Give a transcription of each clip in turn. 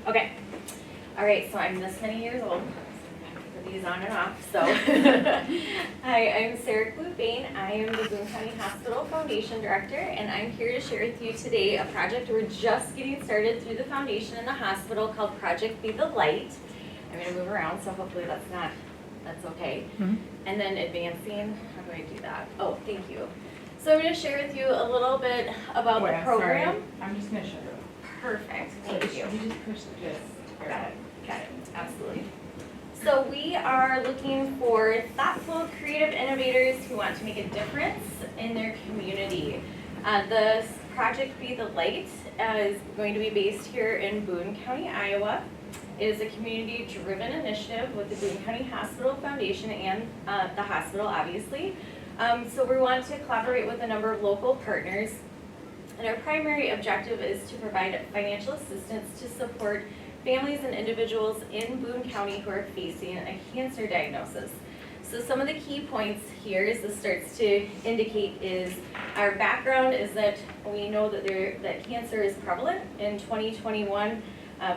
Okay. All right, so I'm this many years old. Put these on and off. So, hi, I'm Sarah Clute-Bain. I am the Boone County Hospital Foundation Director, and I'm here to share with you today a project we're just getting started through the foundation in the hospital called Project Be the Light. I'm going to move around, so hopefully that's okay. Mhm. And then advancing, how do I do that? Oh, thank you. So I'm going to share with you a little bit about the program. Sorry. I'm just gonna show you. Perfect, So thank you. You just push this. Got it, absolutely. So we are looking for thoughtful, creative innovators who want to make a difference in their community. The project Be the Light is going to be based here in Boone County, Iowa. It is a community-driven initiative with the Boone County Hospital Foundation and the hospital, obviously. So we want to collaborate with a number of local partners. And our primary objective is to provide financial assistance to support families and individuals in Boone County who are facing a cancer diagnosis. So some of the key points here, as this starts to indicate, is our background is that we know that cancer is prevalent. In 2021,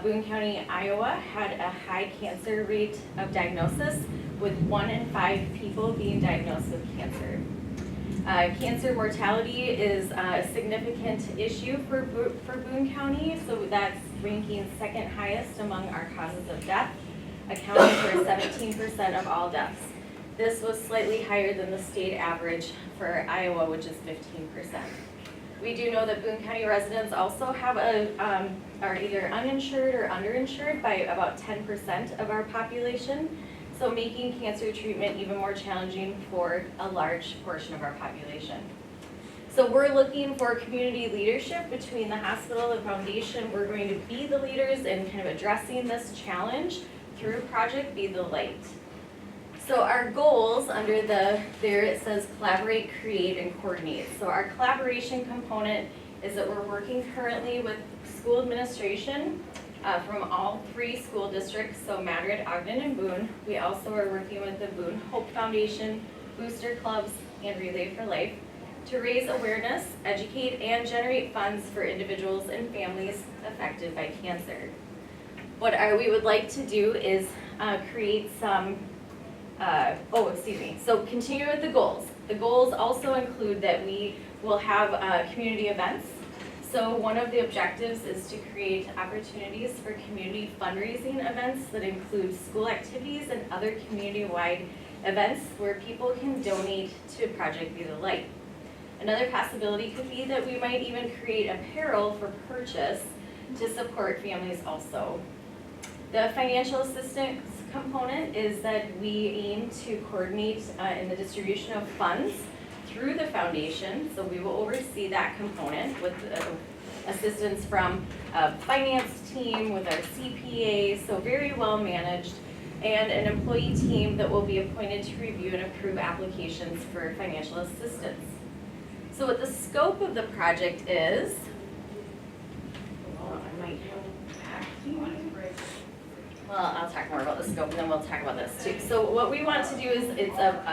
Boone County, Iowa had a high cancer rate of diagnosis, with 1 in 5 people being diagnosed with cancer. Cancer mortality is a significant issue for Boone County, so that's ranking second highest among our causes of death, accounting for 17% of all deaths. This was slightly higher than the state average for Iowa, which is 15%. We do know that Boone County residents also have are either uninsured or underinsured by about 10% of our population. So making cancer treatment even more challenging for a large portion of our population. So we're looking for community leadership between the hospital and foundation. We're going to be the leaders in kind of addressing this challenge through Project Be the Light. So our goals under there it says collaborate, create, and coordinate. So our collaboration component is that we're working currently with school administration, from all 3 school districts, so Madrid, Ogden, and Boone. We also are working with the Boone Hope Foundation, Booster Clubs, and Relay for Life to raise awareness, educate, and generate funds for individuals and families affected by cancer. What we would like to do is create some, so continue with the goals. The goals also include that we will have community events. So one of the objectives is to create opportunities for community fundraising events that include school activities and other community-wide events where people can donate to Project Be the Light. Another possibility could be that we might even create apparel for purchase to support families also. The financial assistance component is that we aim to coordinate in the distribution of funds through the foundation, so we will oversee that component with assistance from a finance team, with our CPA, so very well managed, and an employee team that will be appointed to review and approve applications for financial assistance. So what the scope of the project is, I'll talk more about the scope and then we'll talk about this too. So what we want to do is it's a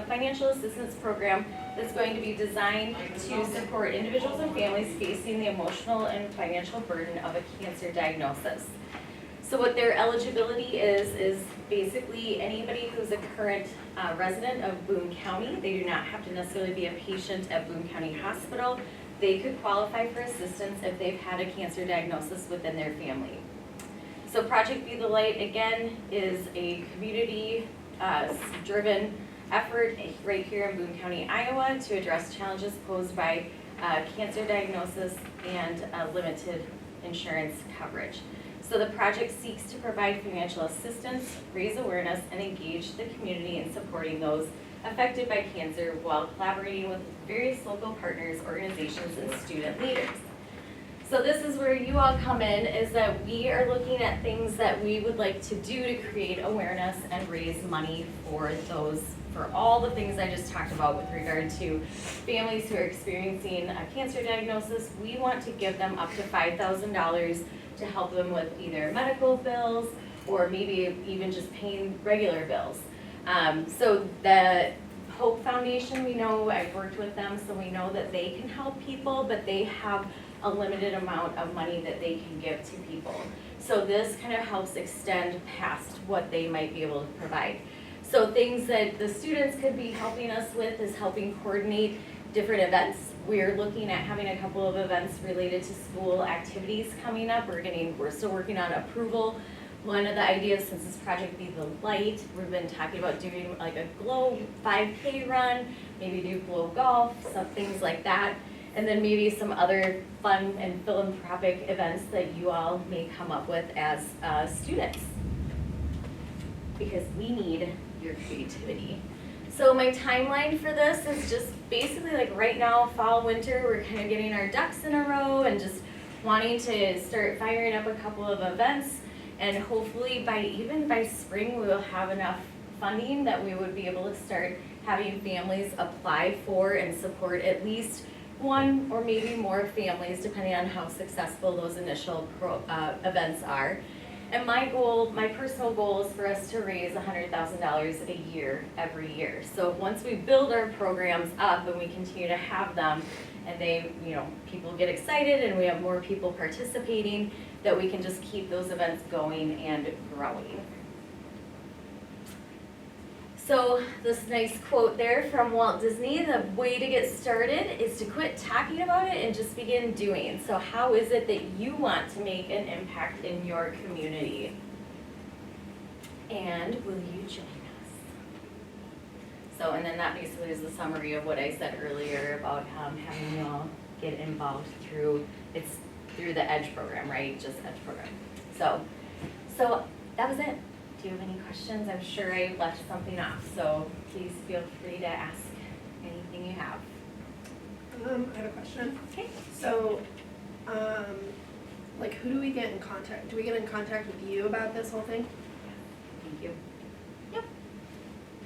financial assistance program that's going to be designed to support individuals and families facing the emotional and financial burden of a cancer diagnosis. So what their eligibility is basically anybody who's a current resident of Boone County. They do not have to necessarily be a patient at Boone County Hospital. They could qualify for assistance if they've had a cancer diagnosis within their family. So Project Be the Light, again, is a community-driven effort right here in Boone County, Iowa, to address challenges posed by cancer diagnosis and limited insurance coverage. So the project seeks to provide financial assistance, raise awareness, and engage the community in supporting those affected by cancer while collaborating with various local partners, organizations, and student leaders. So this is where you all come in, is that we are looking at things that we would like to do to create awareness and raise money for all the things I just talked about with regard to families who are experiencing a cancer diagnosis. We want to give them up to $5,000 to help them with either medical bills or maybe even just paying regular bills. So the Hope Foundation, we know, I've worked with them, so we know that they can help people, but they have a limited amount of money that they can give to people. So this kind of helps extend past what they might be able to provide. So things that the students could be helping us with is helping coordinate different events. We're looking at having a couple of events related to school activities coming up. We're still working on approval. One of the ideas, since this project Be the Light, we've been talking about doing like a Glow 5K run, maybe do Glow Golf, some things like that. And then maybe some other fun and philanthropic events that you all may come up with as students. Because we need your creativity. So my timeline for this is just basically like right now, fall, winter, we're kind of getting our ducks in a row and just wanting to start firing up a couple of events. And hopefully even by spring, we will have enough funding that we would be able to start having families apply for and support at least one or maybe more families, depending on how successful those initial events are. And my personal goal is for us to raise $100,000 a year, every year. So once we build our programs up and we continue to have them, and they, people get excited and we have more people participating, that we can just keep those events going and growing. So this nice quote there from Walt Disney, the way to get started is to quit talking about it and just begin doing. So how is it that you want to make an impact in your community? And will you join us? So, and then that basically is the summary of what I said earlier about having you all get involved through the EDGE program, right? Just EDGE program. So that was it. Do you have any questions? I'm sure I left something off, so please feel free to ask anything you have. I have a question. Okay. So, like, who do we get in contact? Do we get in contact with you about this whole thing? Thank you. Yep.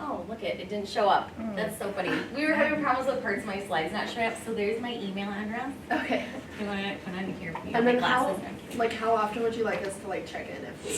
Oh, look it didn't show up. That's so funny. We were having problems with parts of my slides not showing up, so there's my email address. Okay. You want to put on here? And then how often would you like us to like check in if we?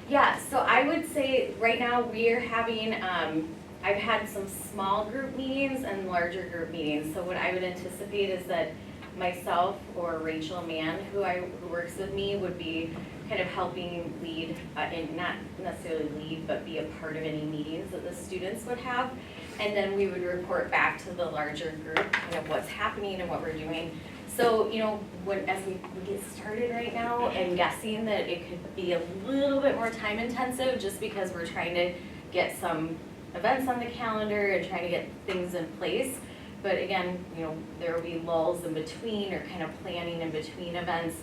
Yeah, so I would say right now we're having, I've had some small group meetings and larger group meetings. So what I would anticipate is that myself or Rachel Mann, who works with me, would be kind of helping lead, and not necessarily lead, but be a part of any meetings that the students would have. And then we would report back to the larger group, kind of what's happening and what we're doing. So, as we get started right now, I'm guessing that it could be a little bit more time intensive just because we're trying to get some events on the calendar and trying to get things in place. But again, there will be lulls in between or kind of planning in between events.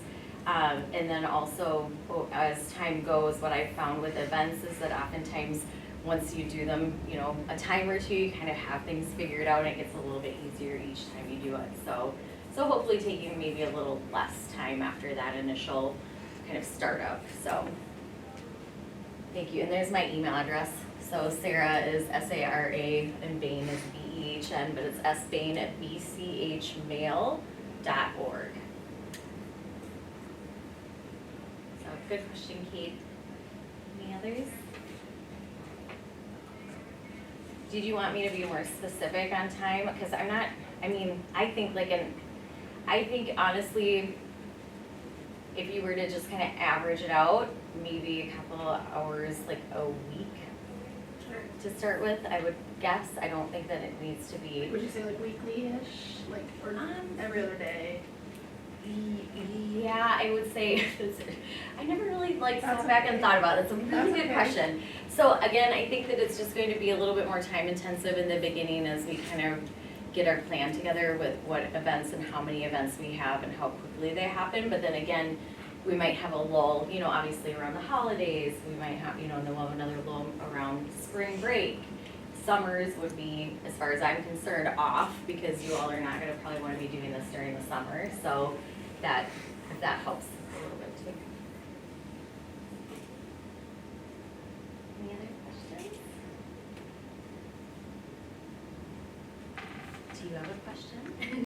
And then also, as time goes, what I've found with events is that oftentimes once you do them, a time or two, you kind of have things figured out and it gets a little bit easier each time you do it. So hopefully taking maybe a little less time after that initial kind of startup. So thank you. And there's my email address. So Sarah is S-A-R-A and Bain is B-E-H-N, but it's sbain@bchmail.org. So good question, Kate. Any others? Did you want me to be more specific on time? Because I think honestly, if you were to just kind of average it out, maybe a couple of hours, like a week to start with, I would guess. I don't think that it needs to be. Would you say like weekly-ish, like or every other day? Yeah, I would say. I never really sat back and thought about it. It's a really good question. So again, I think that it's just going to be a little bit more time intensive in the beginning as we kind of get our plan together with what events and how many events we have and how quickly they happen. But then again, we might have a lull, obviously around the holidays. We might have, and then we'll have another lull around spring break. Summers would be, as far as I'm concerned, off because you all are not going to probably want to be doing this during the summer. So that helps a little bit too. Any other questions? Do you have a question?